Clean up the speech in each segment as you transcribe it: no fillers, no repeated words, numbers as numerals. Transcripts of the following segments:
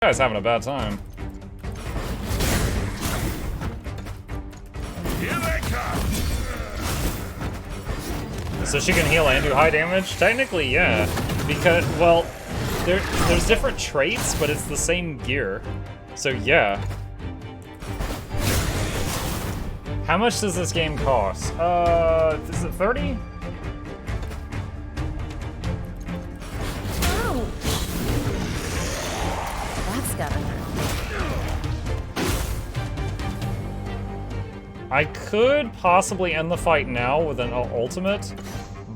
Guy's having a bad time. Here they come. So she can heal and do high damage? Technically, yeah. Because, well, there's different traits, but it's the same gear. So, yeah. How much does this game cost? Is it 30? Ouch. That's gotta hurt. I could possibly end the fight now with an ultimate,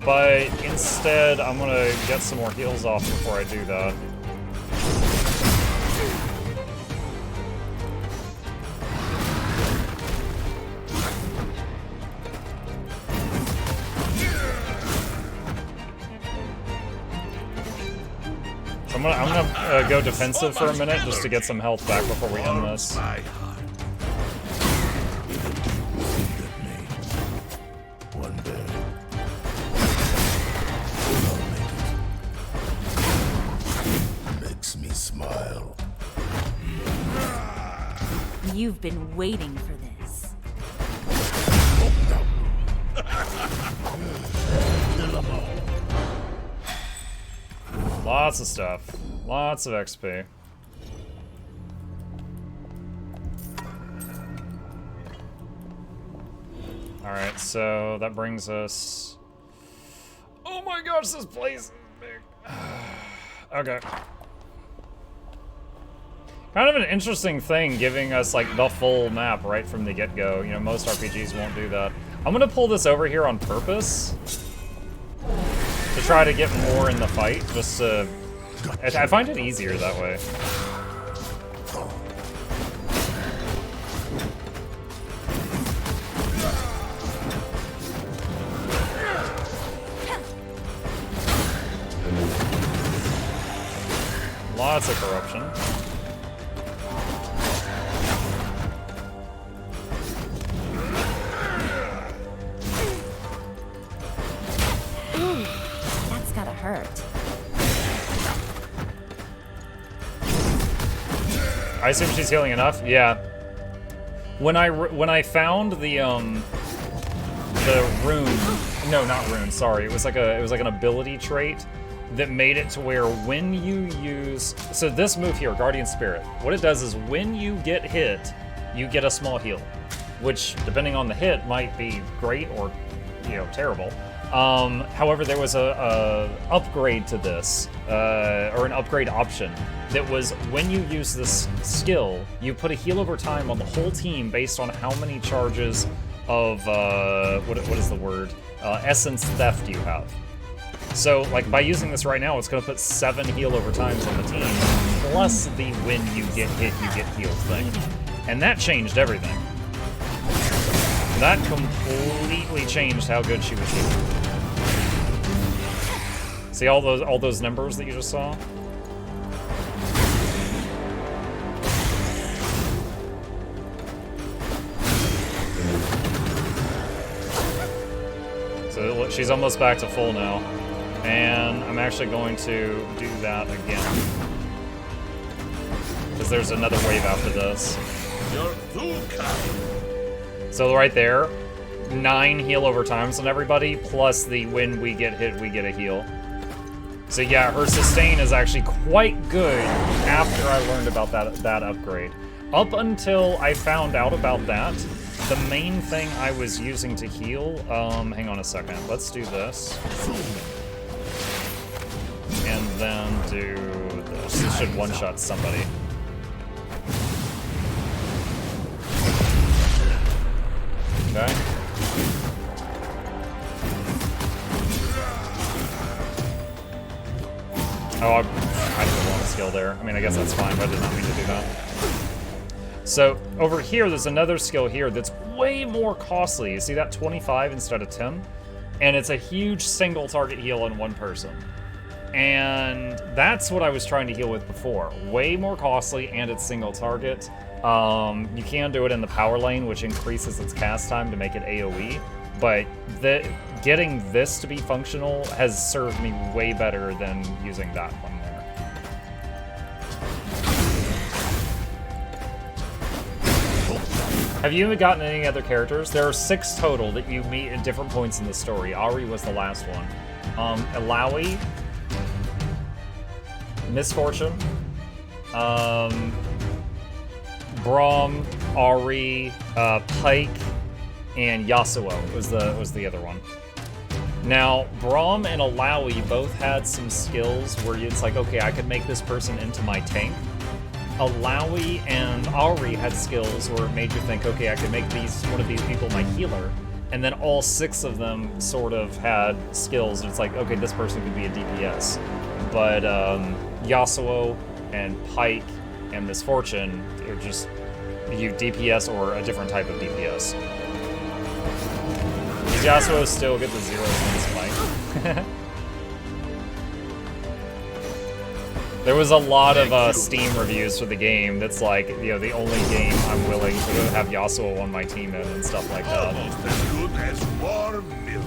but instead I'm gonna get some more heals off before I do that. So I'm gonna go defensive for a minute just to get some health back before we end this. You've been waiting for this. Lots of stuff. Lots of XP. Alright, so that brings us... Oh my gosh, this place is big. Okay. Kind of an interesting thing, giving us, like, the full map right from the get-go. You know, most RPGs won't do that. I'm gonna pull this over here on purpose to try to get more in the fight, just to... I find it easier that way. Lots of corruption. Ooh, that's gotta hurt. I assume she's healing enough. Yeah. When I found the rune, no, not rune. Sorry, it was like an ability trait that made it to where when you use, so this move here, Guardian Spirit, what it does is when you get hit, you get a small heal, which depending on the hit might be great or, you know, terrible. However, there was a upgrade to this, or an upgrade option that was when you use this skill, you put a heal over time on the whole team based on how many charges of, what is the word? Essence theft you have. So, like, by using this right now, it's going to put 7 heal over times on the team, plus the when you get hit, you get healed thing. And that changed everything. That completely changed how good she was healing. See all those numbers that you just saw? So she's almost back to full now. And I'm actually going to do that again. Because there's another wave after this. So right there, 9 heal over times on everybody, plus the when we get hit, we get a heal. So yeah, her sustain is actually quite good after I learned about that upgrade. Up until I found out about that, the main thing I was using to heal, hang on a second, let's do this. And then do this. This should one-shot somebody. Okay. Oh, I didn't want a skill there. I mean, I guess that's fine, but I did not mean to do that. So, over here, there's another skill here that's way more costly. You see that 25 instead of 10? And it's a huge single target heal on one person. And that's what I was trying to heal with before. Way more costly, and it's single target. You can do it in the power lane, which increases its cast time to make it AoE. But getting this to be functional has served me way better than using that one there. Have you even gotten any other characters? There are 6 total that you meet at different points in the story. Ari was the last one. Alawi, Misfortune, Braum, Ari, Pike, and Yasuo was the other one. Now, Braum and Alawi both had some skills where it's like, okay, I could make this person into my tank. Alawi and Ari had skills where it made you think, okay, I could make one of these people my healer. And then all 6 of them sort of had skills, and it's like, okay, this person could be a DPS. But Yasuo and Pike and Misfortune are just you DPS or a different type of DPS. Does Yasuo still get the 0 in his fight? There was a lot of Steam reviews for the game that's like, you know, the only game I'm willing to have Yasuo on my team in and stuff like that. Almost as good as warm milk.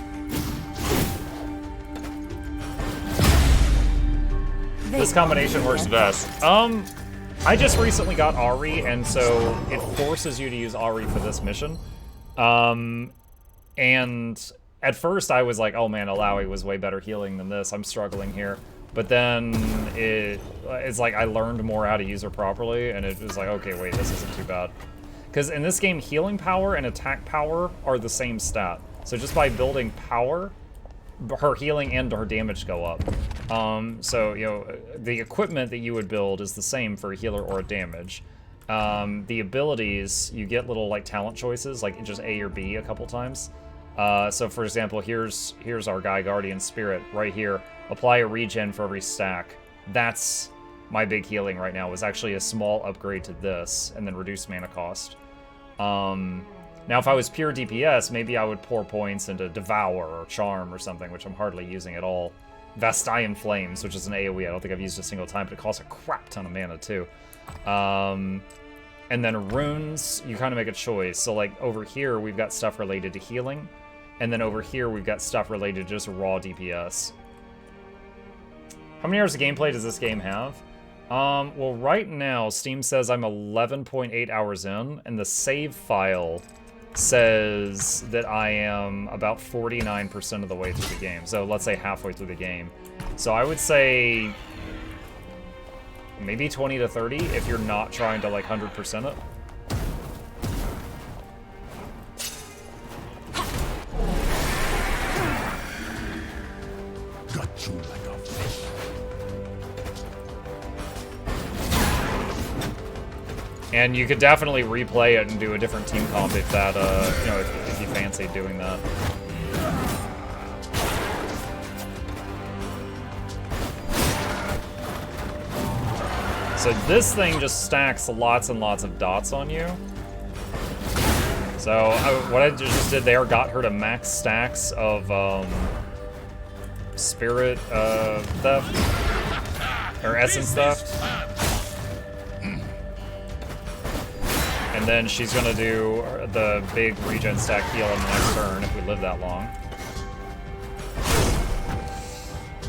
This combination works best. I just recently got Ari, and so it forces you to use Ari for this mission. And at first I was like, oh man, Alawi was way better healing than this. I'm struggling here. But then it's like I learned more how to use her properly, and it was like, okay, wait, this isn't too bad. Because in this game, healing power and attack power are the same stat. So just by building power, her healing and her damage go up. So, you know, the equipment that you would build is the same for a healer or a damage. The abilities, you get little, like, talent choices, like just A or B a couple times. So, for example, here's our guy, Guardian Spirit, right here. Apply a regen for every stack. That's my big healing right now, was actually a small upgrade to this, and then reduce mana cost. Now, if I was pure DPS, maybe I would pour points into Devour or Charm or something, which I'm hardly using at all. Vastian Flames, which is an AoE. I don't think I've used a single time, but it costs a crap ton of mana, too. And then runes, you kind of make a choice. So, like, over here, we've got stuff related to healing. And then over here, we've got stuff related to just raw DPS. How many hours of gameplay does this game have? Well, right now, Steam says I'm 11.8 hours in, and the save file says that I am about 49% of the way through the game. So let's say halfway through the game. So I would say maybe 20 to 30 if you're not trying to like 100% it. Got you like a fish. And you could definitely replay it and do a different team comp if that, you know, if you fancy doing that. So this thing just stacks lots and lots of dots on you. So what I just did there got her to max stacks of spirit theft or essence theft. And then she's gonna do the big regen stack heal on the next turn if we live that long.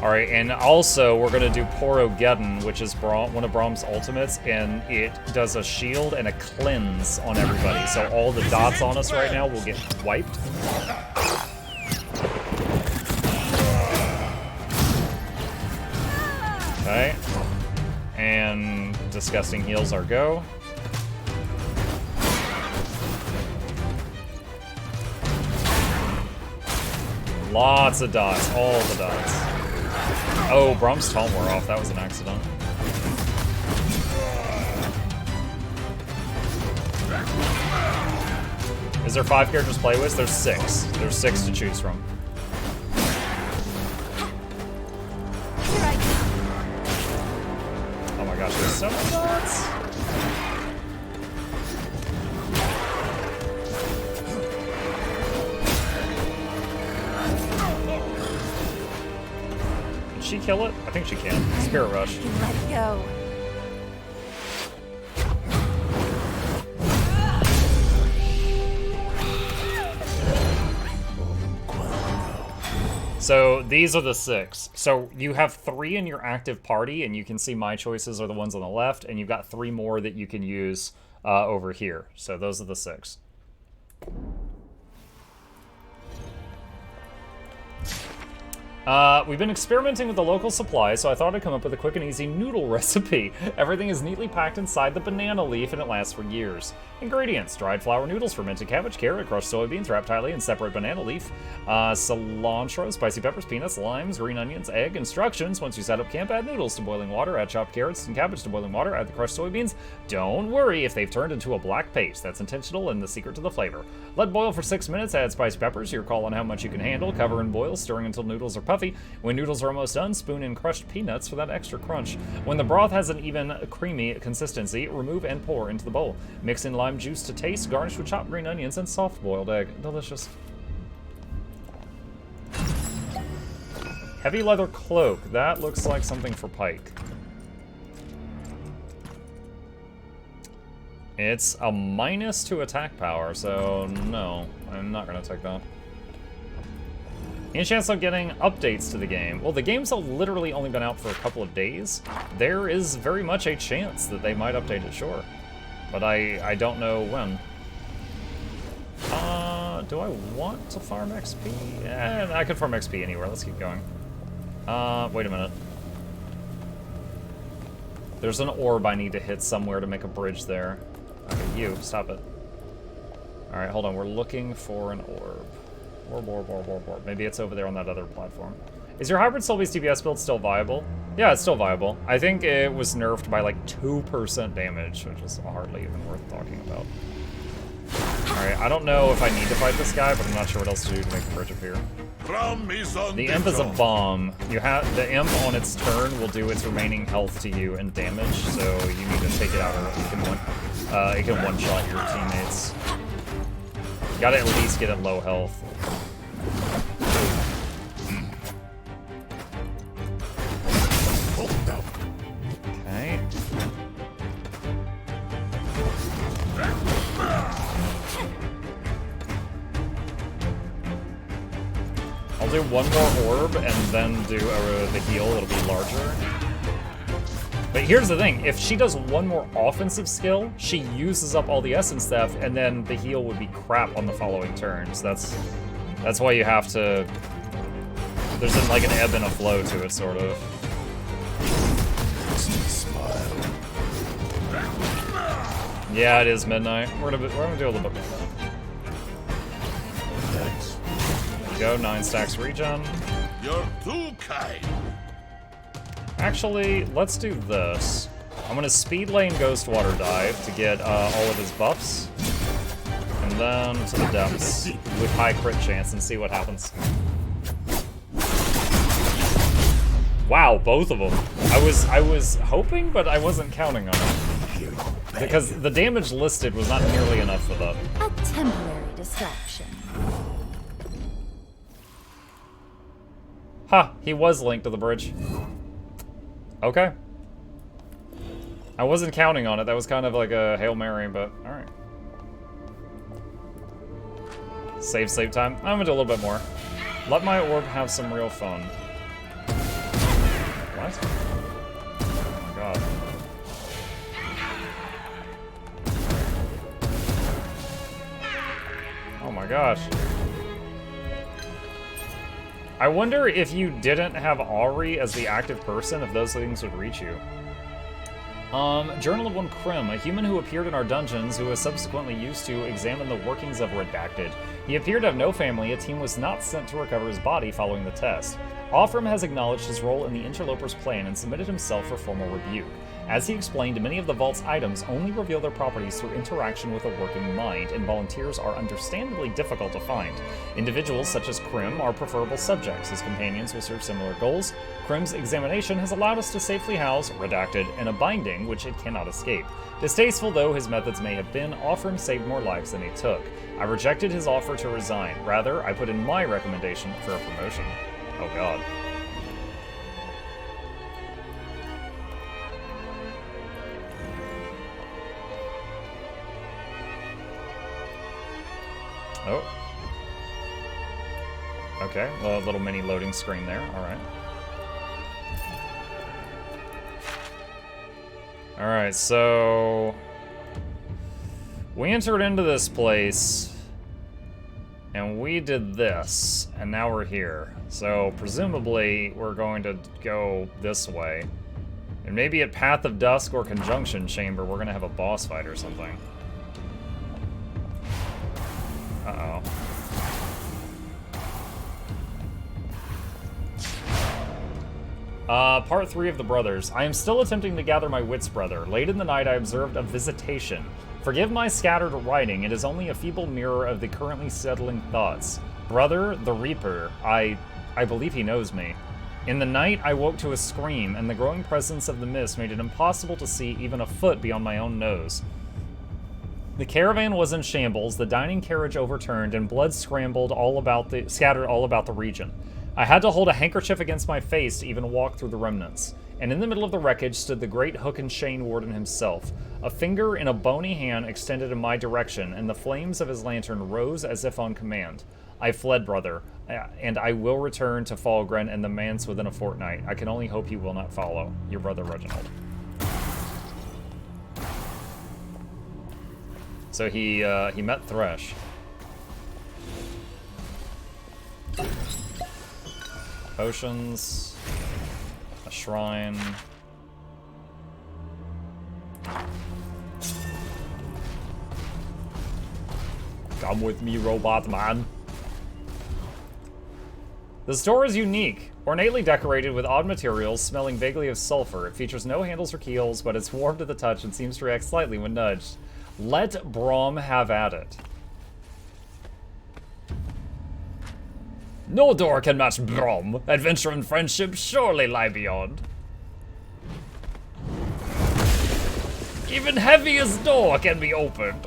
Alright, and also we're gonna do Porogeddon, which is one of Braum's ultimates, and it does a shield and a cleanse on everybody. So all the dots on us right now will get wiped. Okay. And disgusting heals our go. Lots of dots, all the dots. Oh, Braum's taunt wore off. That was an accident. Is there 5 characters to play with? There's 6. There's 6 to choose from. Oh my gosh, there's so many dots. She kill it? I think she can. Spirit Rush. Let it go. So these are the 6. So you have 3 in your active party, and you can see my choices are the ones on the left, and you've got 3 more that you can use over here. So those are the 6. We've been experimenting with the local supply, so I thought I'd come up with a quick and easy noodle recipe. Everything is neatly packed inside the banana leaf, and it lasts for years. Ingredients: dried flour noodles, fermented cabbage, carrot, crushed soybeans wrapped tightly in separate banana leaf, cilantro, spicy peppers, peanuts, limes, green onions, egg. Instructions: once you set up camp, add noodles to boiling water, add chopped carrots and cabbage to boiling water, add the crushed soybeans. Don't worry if they've turned into a black paste. That's intentional and the secret to the flavor. Let boil for 6 minutes, add spiced peppers, your call on how much you can handle. Cover and boil, stirring until noodles are puffy. When noodles are almost done, spoon in crushed peanuts for that extra crunch. When the broth has an even, creamy consistency, remove and pour into the bowl. Mix in lime juice to taste, garnish with chopped green onions and soft boiled egg. Delicious. Heavy leather cloak. That looks like something for Pike. It's a minus to attack power, so no, I'm not gonna take that. Any chance of getting updates to the game? Well, the game's literally only been out for a couple of days. There is very much a chance that they might update it, sure. But I don't know when. Do I want to farm XP? I could farm XP anywhere. Let's keep going. Wait a minute. There's an orb I need to hit somewhere to make a bridge there. Okay, you, stop it. Alright, hold on. We're looking for an orb. Orb. Maybe it's over there on that other platform. Is your hybrid Soul Beast DPS build still viable? Yeah, it's still viable. I think it was nerfed by like 2% damage, which is hardly even worth talking about. Alright, I don't know if I need to fight this guy, but I'm not sure what else to do to make the bridge appear. The imp is a bomb. The imp on its turn will do its remaining health to you and damage, so you need to take it out or it can one-shot your teammates. You gotta at least get it low health. Okay. I'll do one more orb and then do the heal. It'll be larger. But here's the thing, if she does one more offensive skill, she uses up all the essence theft, and then the heal would be crap on the following turns. That's why you have to... There's like an ebb and a flow to it, sort of. Yeah, it is midnight. We're gonna do a little bit more. There you go, 9 stacks regen. You're too kind. Actually, let's do this. I'm gonna speed lane Ghost Water Dive to get all of his buffs. And then to the depths with high crit chance and see what happens. Wow, both of them. I was hoping, but I wasn't counting on it. Because the damage listed was not nearly enough for that. A temporary distraction. Ha! He was linked to the bridge. Okay. I wasn't counting on it. That was kind of like a Hail Mary, but alright. Save time. I'm gonna do a little bit more. Let my orb have some real fun. What? Oh my god. Oh my gosh. I wonder if you didn't have Ari as the active person, if those things would reach you. Journal of one Krim, a human who appeared in our dungeons who was subsequently used to examine the workings of Redacted. He appeared to have no family. A team was not sent to recover his body following the test. Offram has acknowledged his role in the interloper's plan and submitted himself for formal rebuke. As he explained, many of the Vault's items only reveal their properties through interaction with a working mind, and volunteers are understandably difficult to find. Individuals such as Krim are preferable subjects. His companions will serve similar goals. Krim's examination has allowed us to safely house Redacted in a binding which it cannot escape. Distasteful though his methods may have been, Offram saved more lives than he took. I rejected his offer to resign. Rather, I put in my recommendation for a promotion. Oh god. Oh. Okay, a little mini loading screen there, alright. Alright, so... we entered into this place, and we did this, and now we're here. So presumably we're going to go this way. And maybe at Path of Dusk or Conjunction Chamber we're gonna have a boss fight or something. Uh-oh. Part 3 of the Brothers. I am still attempting to gather my wits, brother. Late in the night I observed a visitation. Forgive my scattered writing, it is only a feeble mirror of the currently settling thoughts. Brother, the Reaper, I believe he knows me. In the night, I woke to a scream, and the growing presence of the mist made it impossible to see even a foot beyond my own nose. The caravan was in shambles, the dining carriage overturned, and blood scattered all about the region. I had to hold a handkerchief against my face to even walk through the remnants. And in the middle of the wreckage stood the great hook and chain warden himself. A finger in a bony hand extended in my direction, and the flames of his lantern rose as if on command. I fled, brother, and I will return to Fallgren and the manse within a fortnight. I can only hope you will not follow. Your brother, Reginald. So he met Thresh. Potions. A shrine. Come with me, robot man. The store is unique, ornately decorated with odd materials, smelling vaguely of sulfur. It features no handles or keels, but it's warm to the touch and seems to react slightly when nudged. Let Braum have at it. No door can match Braum. Adventure and friendship surely lie beyond. Even heaviest door can be opened.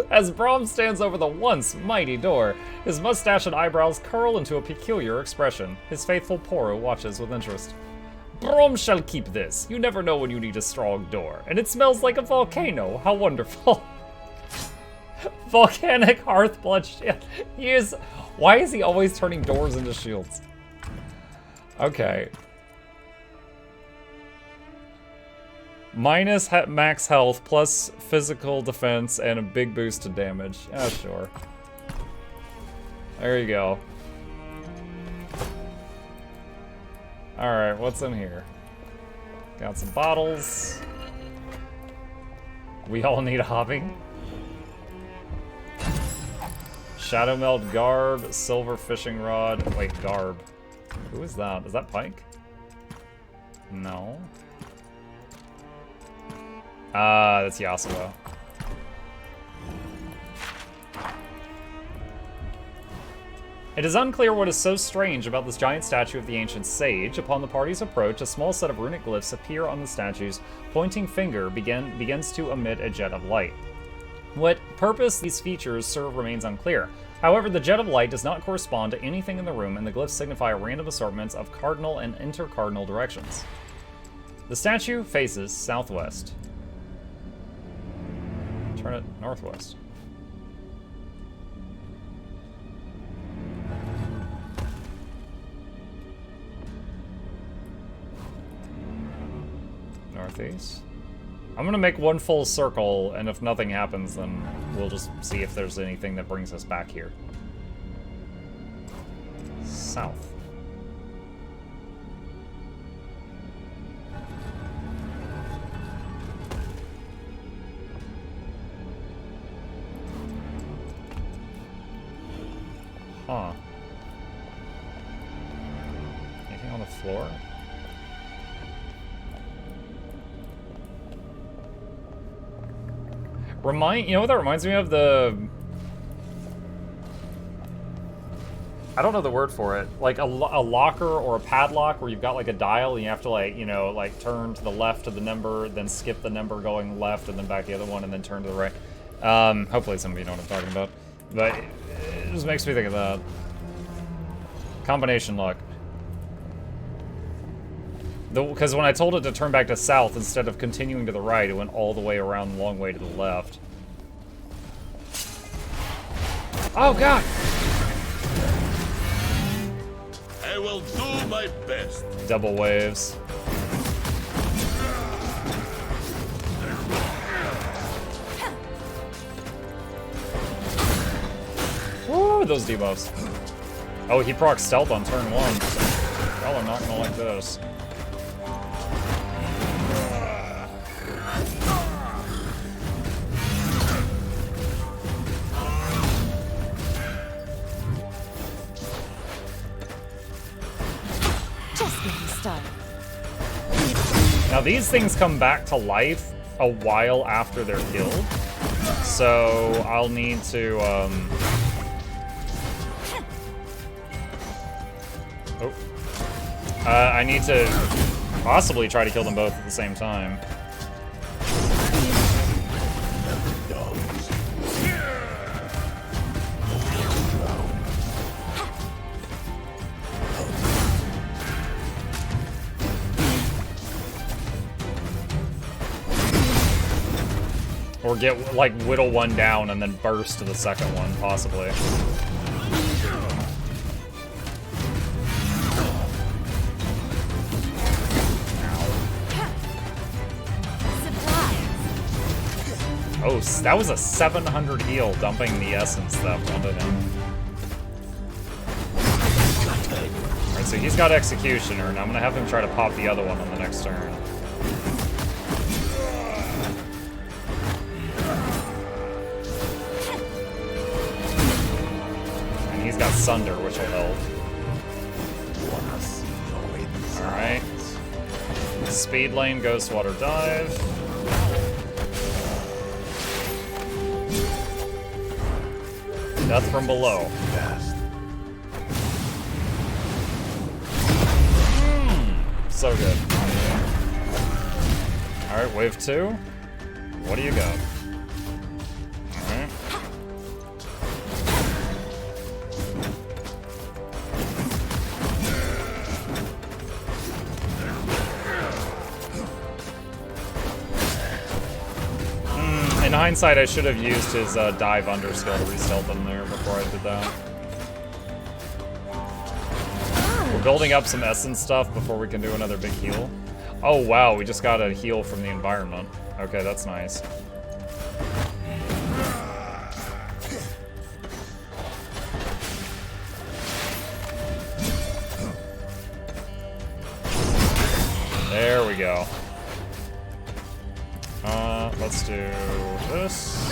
As Braum stands over the once mighty door, his mustache and eyebrows curl into a peculiar expression. His faithful Poro watches with interest. Braum shall keep this. You never know when you need a strong door. And it smells like a volcano. How wonderful. Volcanic hearth blood shield. Why is he always turning doors into shields? Okay. Minus max health, plus physical defense, and a big boost to damage. Yeah, sure. There you go. Alright, what's in here? Got some bottles. We all need a hobby. Shadow Meld Garb, Silver Fishing Rod. Wait, Garb. Who is that? Is that Pike? No. That's Yasuo. It is unclear what is so strange about this giant statue of the ancient sage. Upon the party's approach, a small set of runic glyphs appear on the statue's pointing finger begins to emit a jet of light. What purpose these features serve remains unclear. However, the jet of light does not correspond to anything in the room, and the glyphs signify random assortments of cardinal and intercardinal directions. The statue faces southwest. Turn it northwest. Northeast. I'm gonna make one full circle, and if nothing happens, then we'll just see if there's anything that brings us back here. South. Huh. Anything on the floor? You know what that reminds me of? I don't know the word for it. Like a locker or a padlock where you've got like a dial and you have to like, you know, like turn to the left of the number, then skip the number going left and then back the other one and then turn to the right. Hopefully some of you know what I'm talking about. But it just makes me think of that. Combination lock. Because when I told it to turn back to south instead of continuing to the right, it went all the way around the long way to the left. Oh god! I will do my best. Double waves. Woo, those debuffs. Oh, he procs stealth on turn 1. Y'all are not gonna like this. Just getting started. Now these things come back to life a while after they're killed. So I'll need to, I need to possibly try to kill them both at the same time. Or get, like, whittle one down and then burst to the second one, possibly. Oh, that was a 700 heal, dumping the essence theft onto him. Alright, so he's got Executioner, and I'm gonna have him try to pop the other one on the next turn. And he's got Sunder, which will help. Alright. Speed lane, Ghost Water Dive. Death from below. So good. Alright, wave 2. What do you got? Alright. In hindsight, I should have used his dive under skill to re-stealth him there before I did that. We're building up some essence stuff before we can do another big heal. Oh wow, we just got a heal from the environment. Okay, that's nice. There we go. Let's do this.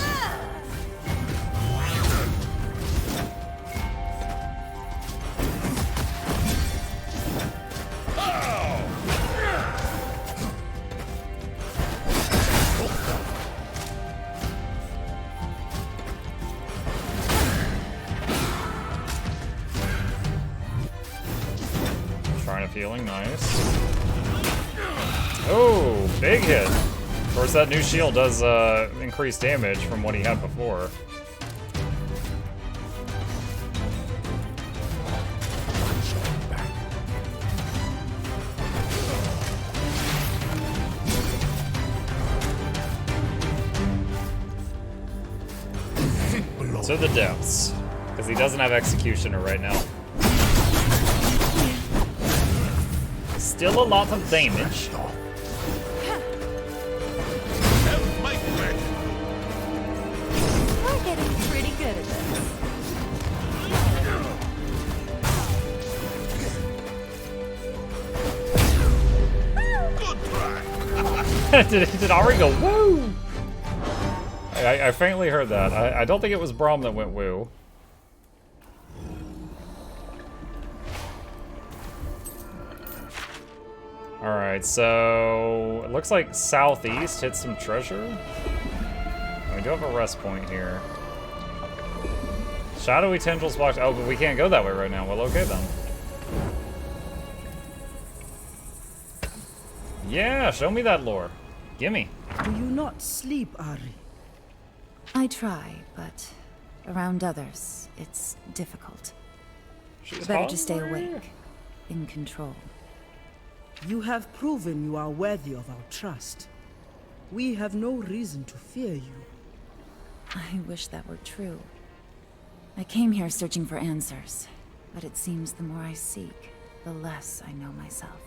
Trying to feeling nice. Oh, big hit. Of course, that new shield does increase damage from what he had before. To the depths, because he doesn't have Executioner right now. Still a lot of damage. We're getting pretty good at this. Did Ari go woo? I faintly heard that. I don't think it was Braum that went woo. Alright, so it looks like southeast hits some treasure. We do have a rest point here. Shadowy tendrils blocked. Oh, but we can't go that way right now. Well, okay then. Yeah, show me that lore. Gimme. Do you not sleep, Ari? I try, but around others, it's difficult. She's Better to stay hungry. awake, in control. You have proven you are worthy of our trust. We have no reason to fear you. I wish that were true. I came here searching for answers, but it seems the more I seek, the less I know myself.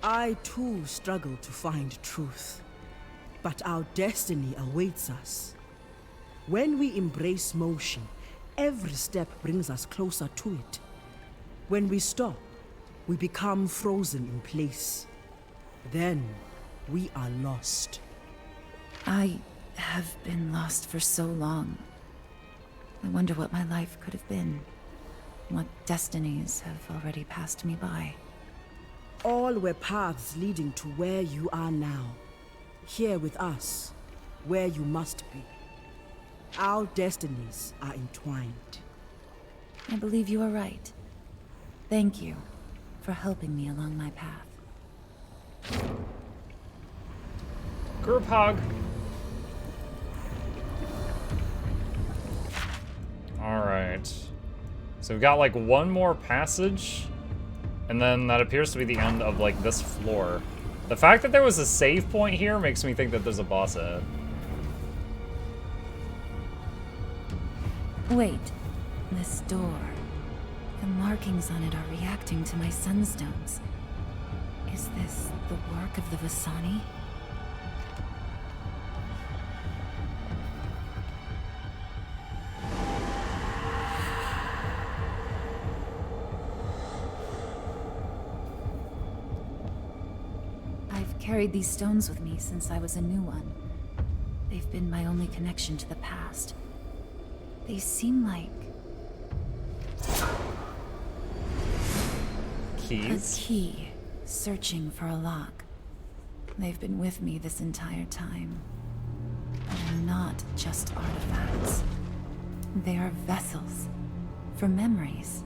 I too struggle to find truth, but our destiny awaits us. When we embrace motion, every step brings us closer to it. When we stop, we become frozen in place. Then, we are lost. I have been lost for so long. I wonder what my life could have been. What destinies have already passed me by. All were paths leading to where you are now. Here with us, where you must be. Our destinies are entwined. I believe you are right. Thank you for helping me along my path. Group hug. Alright. So we've got like one more passage, and then that appears to be the end of like this floor. The fact that there was a save point here makes me think that there's a boss ahead. Wait, this door. The markings on it are reacting to my sunstones. Is this the work of the Vasani? I've carried these stones with me since I was a new one. They've been my only connection to the past. They seem like Keys? a key, searching for a lock. They've been with me this entire time. They're not just artifacts. They are vessels for memories.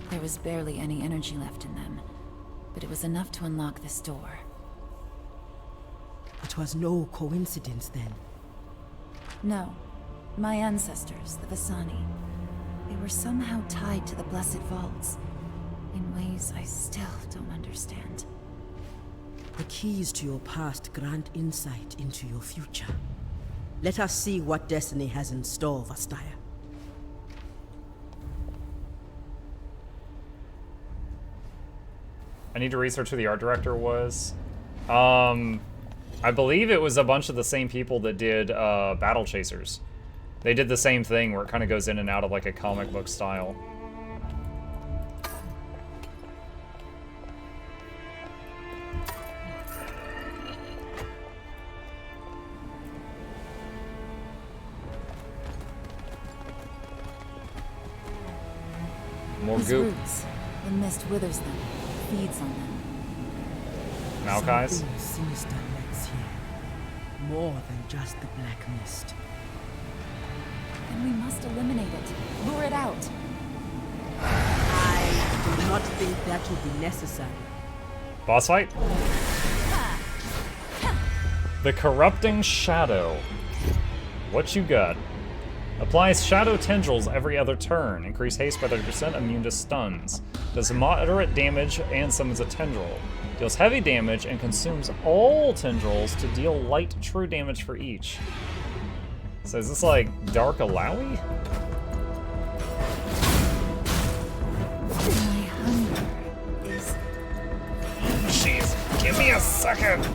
There was barely any energy left in them, but it was enough to unlock this door. It was no coincidence then. No. My ancestors, the Vasani, they were somehow tied to the Blessed Vaults, in ways I still don't understand. The keys to your past grant insight into your future. Let us see what destiny has in store, Vastaya. I need to research who the art director was. I believe it was a bunch of the same people that did Battle Chasers. They did the same thing where it kind of goes in and out of like a comic book style. More These goop. roots, the mist withers them, feeds on them. Malkais? Something sinister lurks here. More than just the black mist. And we must eliminate it. Lure it out. I do not think that will be necessary. Boss fight? The Corrupting Shadow. What you got? Applies shadow tendrils every other turn. Increase haste by 30%, immune to stuns. Does moderate damage and summons a tendril. Deals heavy damage and consumes all tendrils to deal light true damage for each. So is this like Dark Alawi? My hunger is... Jeez, give me a second!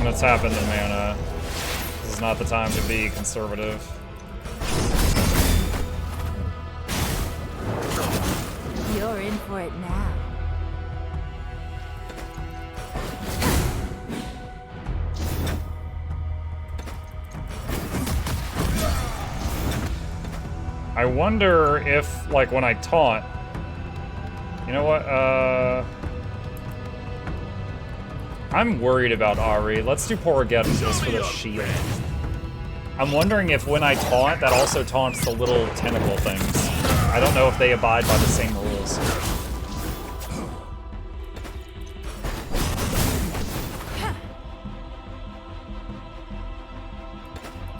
What's happened to mana? This is not the time to be conservative. You're in for it now. I wonder if, like, when I taunt... You know what, I'm worried about Ari. Let's do Porriget just for the shield. I'm wondering if when I taunt, that also taunts the little tentacle things. I don't know if they abide by the same rules.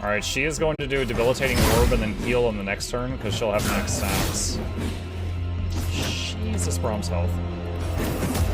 Alright, she is going to do a debilitating orb and then heal on the next turn, because she'll have max stats. Shit. Jesus, Brahm's health.